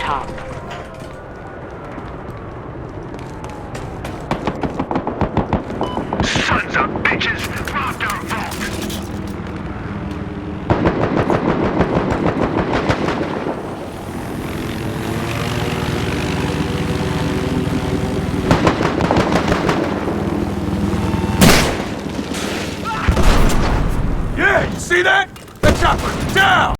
top. Sons of bitches! Robbed our vault! Yeah, you see that? That chopper's down!